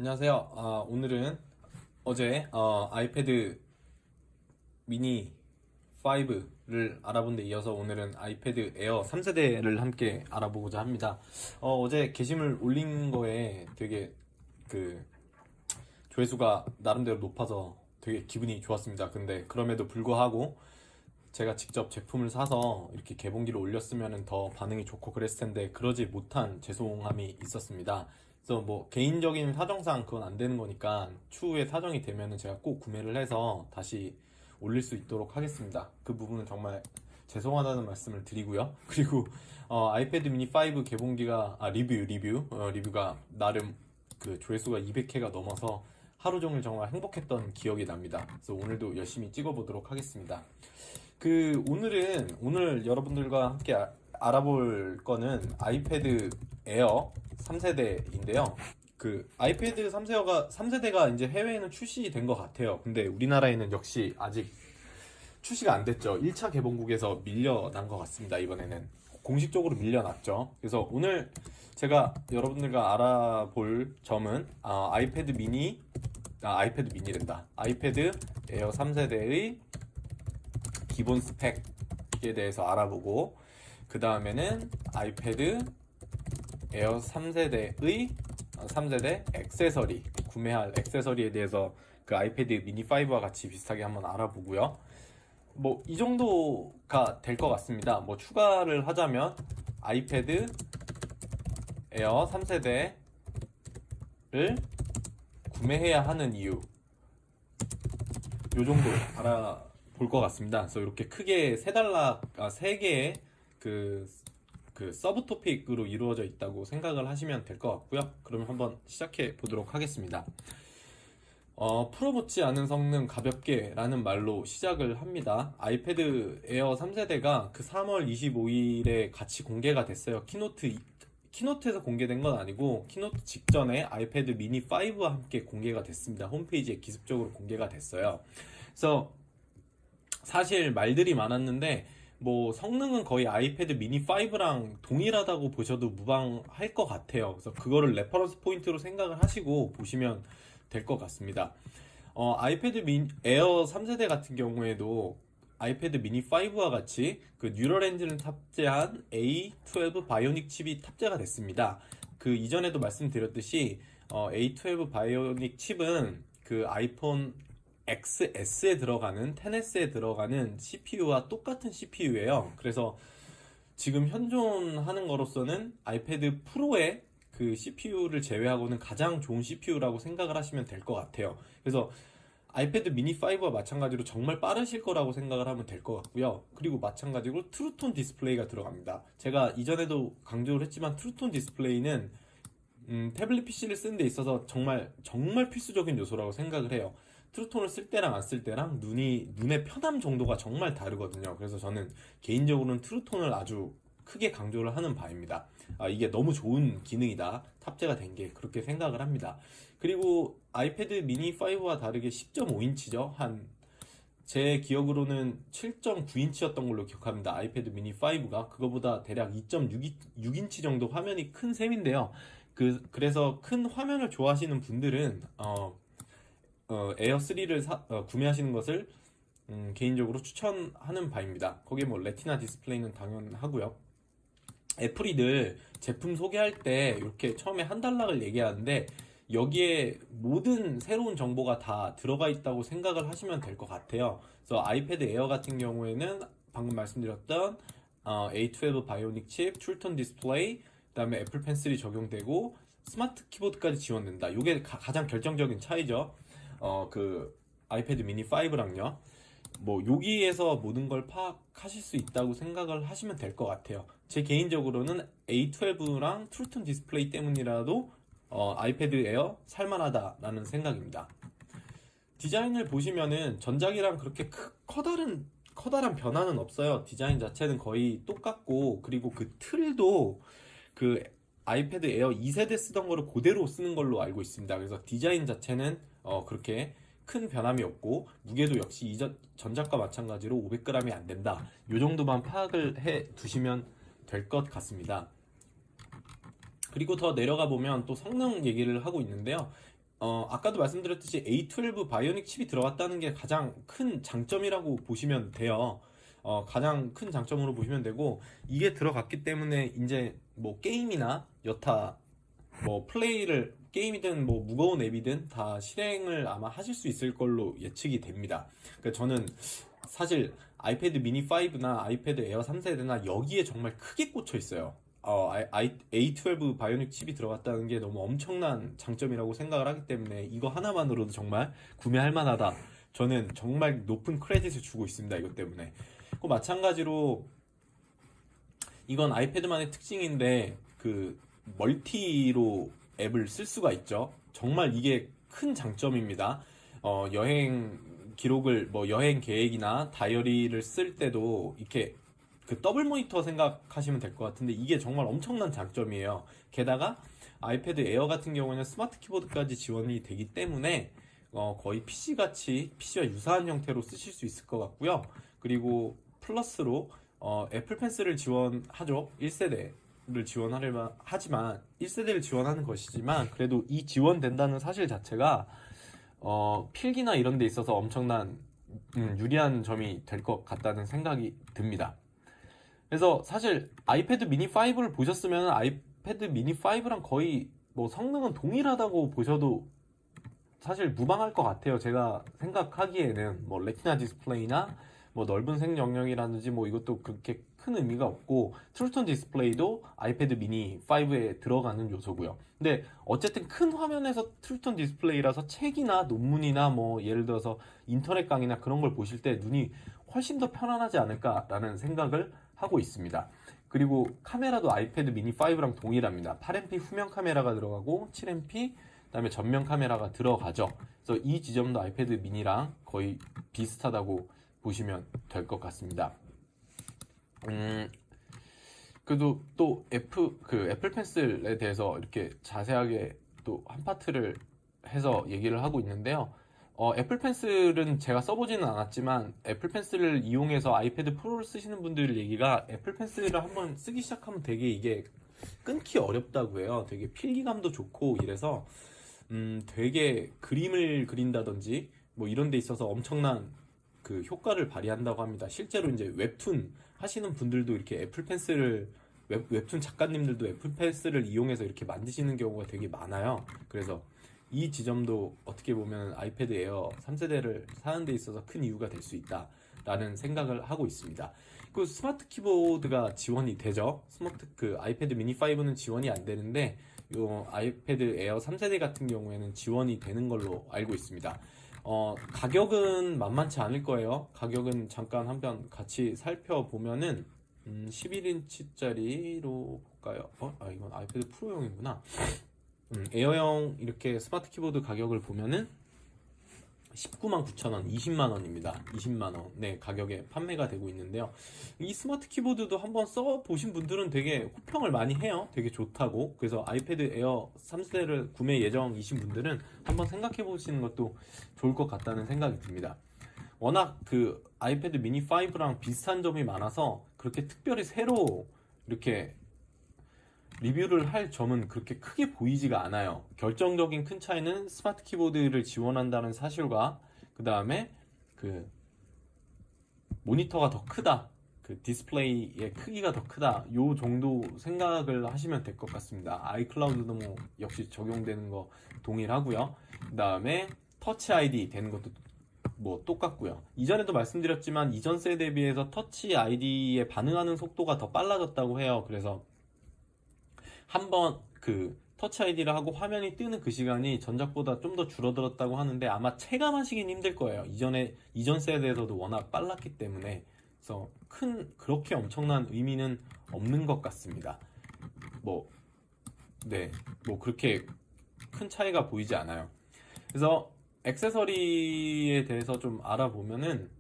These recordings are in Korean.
안녕하세요. 오늘은 어제 아이패드 미니 5를 알아본 데 이어서 오늘은 아이패드 에어 3세대를 함께 알아보고자 합니다. 어제 게시물 올린 거에 되게 그 조회수가 나름대로 높아서 되게 기분이 좋았습니다. 근데 그럼에도 불구하고 제가 직접 제품을 사서 이렇게 개봉기를 올렸으면 더 반응이 좋고 그랬을 텐데 그러지 못한 죄송함이 있었습니다. 그래서 뭐 개인적인 사정상 그건 안 되는 거니까 추후에 사정이 되면은 제가 꼭 구매를 해서 다시 올릴 수 있도록 하겠습니다. 그 부분은 정말 죄송하다는 말씀을 드리고요. 그리고 아이패드 미니 5 개봉기가 리뷰가 나름 그 조회수가 200회가 넘어서 하루 종일 정말 행복했던 기억이 납니다. 그래서 오늘도 열심히 찍어보도록 하겠습니다. 오늘 여러분들과 함께 알아볼 거는 아이패드 에어 3세대인데요. 그 아이패드 3세대가 이제 해외에는 출시된 것 같아요. 근데 우리나라에는 역시 아직 출시가 안 됐죠. 1차 개봉국에서 밀려난 것 같습니다. 이번에는 공식적으로 밀려났죠. 그래서 오늘 제가 여러분들과 알아볼 점은 아이패드 에어 3세대의 기본 스펙에 대해서 알아보고, 그 다음에는 아이패드 에어 3세대 액세서리, 구매할 액세서리에 대해서 그 아이패드 미니 5와 같이 비슷하게 한번 알아보고요. 뭐 이 정도가 될 것 같습니다. 뭐 추가를 하자면 아이패드 에어 3세대를 구매해야 하는 이유, 요 정도 알아볼 것 같습니다. 그래서 이렇게 크게 세 개의 그 서브 토픽으로 이루어져 있다고 생각을 하시면 될 것 같고요. 그러면 한번 시작해 보도록 하겠습니다. 풀어붙지 않은 성능 가볍게 라는 말로 시작을 합니다. 아이패드 에어 3세대가 그 3월 25일에 같이 공개가 됐어요. 키노트에서 공개된 건 아니고 키노트 직전에 아이패드 미니 5와 함께 공개가 됐습니다. 홈페이지에 기습적으로 공개가 됐어요. 그래서 사실 말들이 많았는데 뭐 성능은 거의 아이패드 미니 5랑 동일하다고 보셔도 무방할 것 같아요. 그래서 그거를 레퍼런스 포인트로 생각을 하시고 보시면 될 것 같습니다. 아이패드 에어 3세대 같은 경우에도 아이패드 미니 5와 같이 그 뉴럴 엔진을 탑재한 A12 바이오닉 칩이 탑재가 됐습니다. 그 이전에도 말씀드렸듯이 A12 바이오닉 칩은 그 아이폰 XS에 들어가는 10S에 들어가는 CPU와 똑같은 CPU예요. 그래서 지금 현존하는 거로서는 아이패드 프로의 그 CPU를 제외하고는 가장 좋은 CPU라고 생각을 하시면 될 것 같아요. 그래서 아이패드 미니 5와 마찬가지로 정말 빠르실 거라고 생각을 하면 될 것 같고요. 그리고 마찬가지로 트루톤 디스플레이가 들어갑니다. 제가 이전에도 강조를 했지만 트루톤 디스플레이는 태블릿 PC를 쓰는 데 있어서 정말 필수적인 요소라고 생각을 해요. 트루톤을 쓸 때랑 안 쓸 때랑 눈의 편함 정도가 정말 다르거든요. 그래서 저는 개인적으로는 트루톤을 아주 크게 강조를 하는 바입니다. 이게 너무 좋은 기능이다, 탑재가 된 게, 그렇게 생각을 합니다. 그리고 아이패드 미니 5와 다르게 10.5인치죠. 제 기억으로는 7.9인치였던 걸로 기억합니다. 아이패드 미니 5가 그거보다 대략 2.6인치 정도 화면이 큰 셈인데요. 그래서 큰 화면을 좋아하시는 분들은 에어 3를 구매하시는 것을 개인적으로 추천하는 바입니다. 거기에 뭐 레티나 디스플레이는 당연하고요. 애플이 늘 제품 소개할 때 이렇게 처음에 한 단락을 얘기하는데 여기에 모든 새로운 정보가 다 들어가 있다고 생각을 하시면 될 것 같아요. 그래서 아이패드 에어 같은 경우에는 방금 말씀드렸던 A12 바이오닉 칩, 출턴 디스플레이, 그다음에 애플 펜슬이 적용되고 스마트 키보드까지 지원된다. 이게 가장 결정적인 차이죠. 그 아이패드 미니 5랑요. 뭐 여기에서 모든 걸 파악하실 수 있다고 생각을 하시면 될 것 같아요. 제 개인적으로는 A12랑 트루톤 디스플레이 때문이라도 아이패드 에어 살만하다라는 생각입니다. 디자인을 보시면은 전작이랑 그렇게 커다란 변화는 없어요. 디자인 자체는 거의 똑같고, 그리고 그 틀도 그 아이패드 에어 2세대 쓰던 거를 그대로 쓰는 걸로 알고 있습니다. 그래서 디자인 자체는 그렇게 큰 변함이 없고, 무게도 역시 전작과 마찬가지로 500g이 안 된다. 이 정도만 파악을 해 두시면 될 것 같습니다. 그리고 더 내려가 보면 또 성능 얘기를 하고 있는데요. 아까도 말씀드렸듯이 A12 바이오닉 칩이 들어갔다는 게 가장 큰 장점이라고 보시면 돼요. 가장 큰 장점으로 보시면 되고, 이게 들어갔기 때문에 이제 뭐 게임이나 여타 뭐 게임이든 뭐 무거운 앱이든 다 실행을 아마 하실 수 있을 걸로 예측이 됩니다. 그러니까 저는 사실 아이패드 미니 5나 아이패드 에어 3세대나 여기에 정말 크게 꽂혀 있어요. A12 바이오닉 칩이 들어갔다는 게 너무 엄청난 장점이라고 생각을 하기 때문에 이거 하나만으로도 정말 구매할 만하다. 저는 정말 높은 크레딧을 주고 있습니다. 이것 때문에. 그 마찬가지로 이건 아이패드만의 특징인데 그 멀티로 앱을 쓸 수가 있죠. 정말 이게 큰 장점입니다. 여행 기록을 뭐 여행 계획이나 다이어리를 쓸 때도 이렇게 그 더블 모니터 생각하시면 될 것 같은데 이게 정말 엄청난 장점이에요. 게다가 아이패드 에어 같은 경우에는 스마트 키보드까지 지원이 되기 때문에 거의 PC와 유사한 형태로 쓰실 수 있을 것 같고요. 그리고 플러스로 애플 펜슬을 지원하죠. 1세대를 지원하려면 하지만 1세대를 지원하는 것이지만 그래도 이 지원된다는 사실 자체가 필기나 이런 데 있어서 엄청난 유리한 점이 될 것 같다는 생각이 듭니다. 그래서 사실 아이패드 미니 5를 보셨으면 아이패드 미니 5랑 거의 뭐 성능은 동일하다고 보셔도 사실 무방할 것 같아요. 제가 생각하기에는 뭐 레티나 디스플레이나 뭐 넓은 색 영역이라든지 뭐 이것도 그렇게 큰 의미가 없고 트루톤 디스플레이도 아이패드 미니 5에 들어가는 요소고요. 근데 어쨌든 큰 화면에서 트루톤 디스플레이라서 책이나 논문이나 뭐 예를 들어서 인터넷 강의나 그런 걸 보실 때 눈이 훨씬 더 편안하지 않을까라는 생각을 하고 있습니다. 그리고 카메라도 아이패드 미니 5랑 동일합니다. 8MP 후면 카메라가 들어가고 7MP 그다음에 전면 카메라가 들어가죠. 그래서 이 지점도 아이패드 미니랑 거의 비슷하다고 보시면 될 것 같습니다. 그래도 또 애플 펜슬에 대해서 이렇게 자세하게 또 한 파트를 해서 얘기를 하고 있는데요. 애플 펜슬은 제가 써보지는 않았지만 애플 펜슬을 이용해서 아이패드 프로를 쓰시는 분들 얘기가 애플 펜슬을 한번 쓰기 시작하면 되게 이게 끊기 어렵다고 해요. 되게 필기감도 좋고 이래서 되게 그림을 그린다든지 뭐 이런 데 있어서 엄청난 그 효과를 발휘한다고 합니다. 실제로 이제 웹툰 하시는 분들도 이렇게 애플 펜슬을 웹툰 작가님들도 애플 펜슬을 이용해서 이렇게 만드시는 경우가 되게 많아요. 그래서 이 지점도 어떻게 보면 아이패드 에어 3세대를 사는 데 있어서 큰 이유가 될 수 있다라는 생각을 하고 있습니다. 그 스마트 키보드가 지원이 되죠. 아이패드 미니 5는 지원이 안 되는데 요 아이패드 에어 3세대 같은 경우에는 지원이 되는 걸로 알고 있습니다. 가격은 만만치 않을 거예요. 가격은 잠깐 한번 같이 살펴보면은 11인치짜리로 볼까요? 이건 아이패드 프로용이구나. 에어형 이렇게 스마트 키보드 가격을 보면은 199,900원, 20만원입니다. 20만원. 네, 가격에 판매가 되고 있는데요. 이 스마트 키보드도 한번 써보신 분들은 되게 호평을 많이 해요. 되게 좋다고. 그래서 아이패드 에어 3세대를 구매 예정이신 분들은 한번 생각해 보시는 것도 좋을 것 같다는 생각이 듭니다. 워낙 그 아이패드 미니 5랑 비슷한 점이 많아서 그렇게 특별히 새로 이렇게 리뷰를 할 점은 그렇게 크게 보이지가 않아요. 결정적인 큰 차이는 스마트 키보드를 지원한다는 사실과 그 다음에 그 모니터가 더 크다, 그 디스플레이의 크기가 더 크다, 요 정도 생각을 하시면 될 것 같습니다. 아이클라우드도 뭐 역시 적용되는 거 동일하고요. 그 다음에 터치 아이디 되는 것도 뭐 똑같고요. 이전에도 말씀드렸지만 이전 세대에 비해서 터치 아이디에 반응하는 속도가 더 빨라졌다고 해요. 그래서 한번 그 터치 아이디를 하고 화면이 뜨는 그 시간이 전작보다 좀 더 줄어들었다고 하는데 아마 체감하시긴 힘들 거예요. 이전 세대에서도 워낙 빨랐기 때문에. 그래서 그렇게 엄청난 의미는 없는 것 같습니다. 네, 그렇게 큰 차이가 보이지 않아요. 그래서 액세서리에 대해서 좀 알아보면은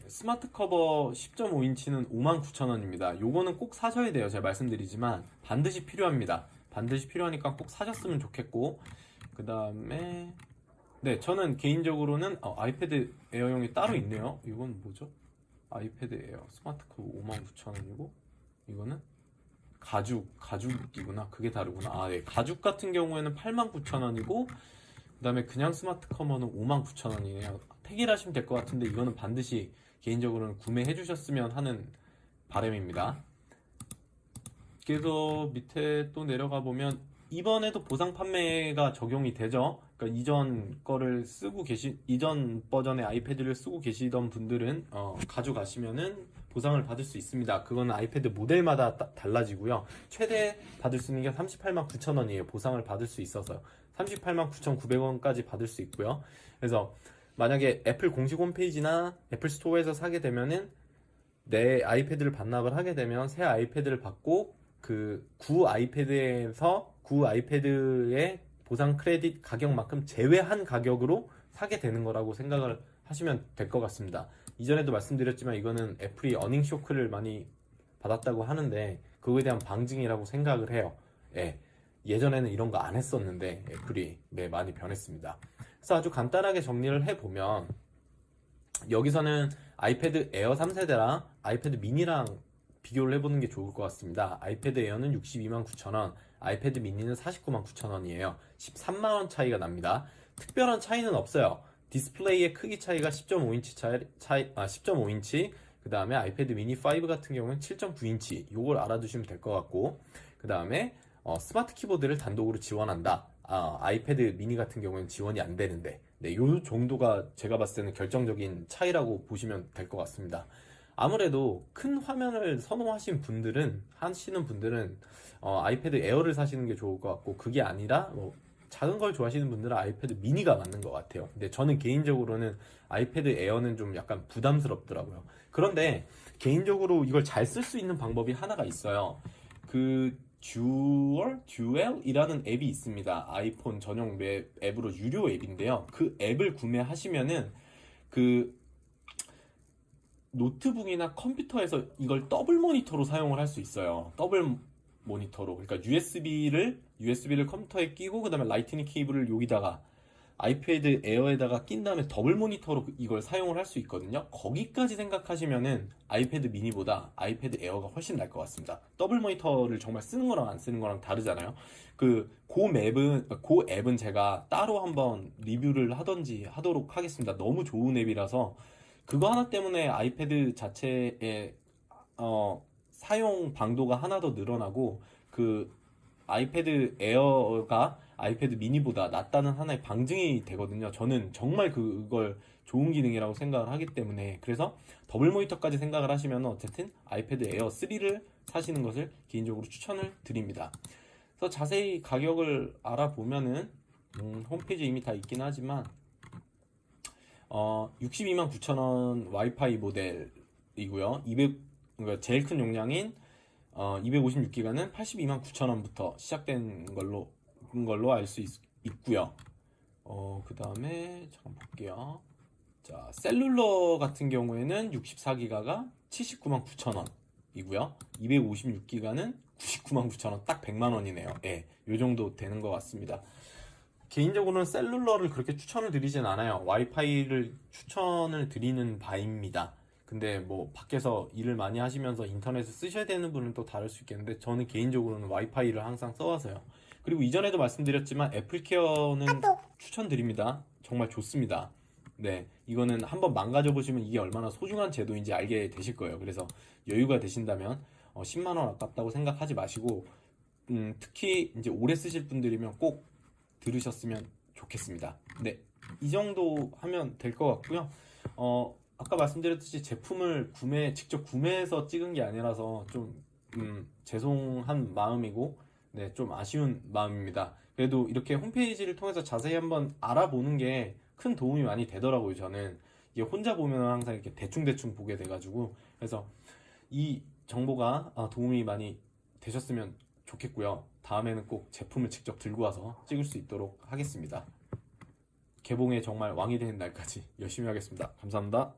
스마트 커버 10.5인치는 59,000원입니다. 요거는 꼭 사셔야 돼요. 제가 말씀드리지만 반드시 필요합니다. 반드시 필요하니까 꼭 사셨으면 좋겠고, 그 다음에 네, 저는 개인적으로는 아이패드 에어용이 따로 있네요. 이건 뭐죠? 아이패드 에어 스마트 커버 59,000원이고 이거는 가죽이구나. 그게 다르구나. 아, 네. 가죽 같은 경우에는 89,000원이고, 그 다음에 그냥 스마트 커버는 59,000원이네요. 택일하시면 될 것 같은데, 이거는 반드시 개인적으로는 구매해 주셨으면 하는 바람입니다. 그래서 밑에 또 내려가 보면, 이번에도 보상 판매가 적용이 되죠. 그러니까 이전 버전의 아이패드를 쓰고 계시던 분들은 가져가시면은 보상을 받을 수 있습니다. 그거는 아이패드 모델마다 달라지고요. 최대 받을 수 있는 게 389,000원이에요. 보상을 받을 수 있어서 389,900원까지 받을 수 있고요. 그래서 만약에 애플 공식 홈페이지나 애플 스토어에서 사게 되면은 내 아이패드를 반납을 하게 되면 새 아이패드를 받고 그 구 아이패드의 보상 크레딧 가격만큼 제외한 가격으로 사게 되는 거라고 생각을 하시면 될 것 같습니다. 이전에도 말씀드렸지만 이거는 애플이 어닝 쇼크를 많이 받았다고 하는데 그거에 대한 방증이라고 생각을 해요. 예. 예전에는 이런 거 안 했었는데 애플이 많이 변했습니다. 그래서 아주 간단하게 정리를 해보면 여기서는 아이패드 에어 3세대랑 아이패드 미니랑 비교를 해보는 게 좋을 것 같습니다. 아이패드 에어는 629,000원, 아이패드 미니는 499,000원이에요. 13만원 차이가 납니다. 특별한 차이는 없어요. 디스플레이의 크기 차이가 10.5인치 10.5인치, 그 다음에 아이패드 미니 5 같은 경우는 7.9인치, 요걸 알아두시면 될 것 같고, 그 다음에 스마트 키보드를 단독으로 지원한다. 아이패드 미니 같은 경우는 지원이 안 되는데, 네, 요 정도가 제가 봤을 때는 결정적인 차이라고 보시면 될 것 같습니다. 아무래도 큰 화면을 하시는 분들은 아이패드 에어를 사시는 게 좋을 것 같고, 그게 아니라 작은 걸 좋아하시는 분들은 아이패드 미니가 맞는 것 같아요. 근데 저는 개인적으로는 아이패드 에어는 좀 약간 부담스럽더라고요. 그런데 개인적으로 이걸 잘 쓸 수 있는 방법이 하나가 있어요. 그 듀얼이라는 앱이 있습니다. 아이폰 전용 앱으로 유료 앱인데요. 그 앱을 구매하시면은 그 노트북이나 컴퓨터에서 이걸 더블 모니터로 사용을 할 수 있어요. 더블 모니터로. 그러니까 USB를 컴퓨터에 끼고 그다음에 라이트닝 케이블을 여기다가 아이패드 에어에다가 낀 다음에 더블 모니터로 이걸 사용을 할 수 있거든요. 거기까지 생각하시면은 아이패드 미니보다 아이패드 에어가 훨씬 나을 것 같습니다. 더블 모니터를 정말 쓰는 거랑 안 쓰는 거랑 다르잖아요. 그 앱은 제가 따로 한번 리뷰를 하도록 하겠습니다. 너무 좋은 앱이라서 그거 하나 때문에 아이패드 자체의 사용 방도가 하나 더 늘어나고 그 아이패드 에어가 아이패드 미니보다 낫다는 하나의 방증이 되거든요. 저는 정말 그걸 좋은 기능이라고 생각을 하기 때문에 그래서 더블 모니터까지 생각을 하시면 어쨌든 아이패드 에어 3를 사시는 것을 개인적으로 추천을 드립니다. 그래서 자세히 가격을 알아보면은 홈페이지에 이미 다 있긴 하지만 629,000원 와이파이 모델이고요. 그러니까 제일 큰 용량인 256기가는 829,000원부터 시작된 걸로 알 수 있고요. 그 다음에 잠깐 볼게요. 자, 셀룰러 같은 경우에는 64기가가 799,900원이고요. 256기가는 999,000원, 딱 100만원이네요. 예, 요 정도 되는 것 같습니다. 개인적으로는 셀룰러를 그렇게 추천을 드리진 않아요. 와이파이를 추천을 드리는 바입니다. 근데 뭐 밖에서 일을 많이 하시면서 인터넷을 쓰셔야 되는 분은 또 다를 수 있겠는데 저는 개인적으로는 와이파이를 항상 써와서요. 그리고 이전에도 말씀드렸지만 애플케어는 추천드립니다. 정말 좋습니다. 네, 이거는 한번 망가져 보시면 이게 얼마나 소중한 제도인지 알게 되실 거예요. 그래서 여유가 되신다면 10만원 아깝다고 생각하지 마시고 특히 이제 오래 쓰실 분들이면 꼭 들으셨으면 좋겠습니다. 네, 이 정도 하면 될 것 같고요. 아까 말씀드렸듯이 제품을 직접 구매해서 찍은 게 아니라서 좀 죄송한 마음이고 네, 좀 아쉬운 마음입니다. 그래도 이렇게 홈페이지를 통해서 자세히 한번 알아보는 게 큰 도움이 많이 되더라고요. 저는 이게 혼자 보면 항상 이렇게 대충 보게 돼가지고 그래서 이 정보가 도움이 많이 되셨으면 좋겠고요. 다음에는 꼭 제품을 직접 들고 와서 찍을 수 있도록 하겠습니다. 개봉에 정말 왕이 되는 날까지 열심히 하겠습니다. 감사합니다.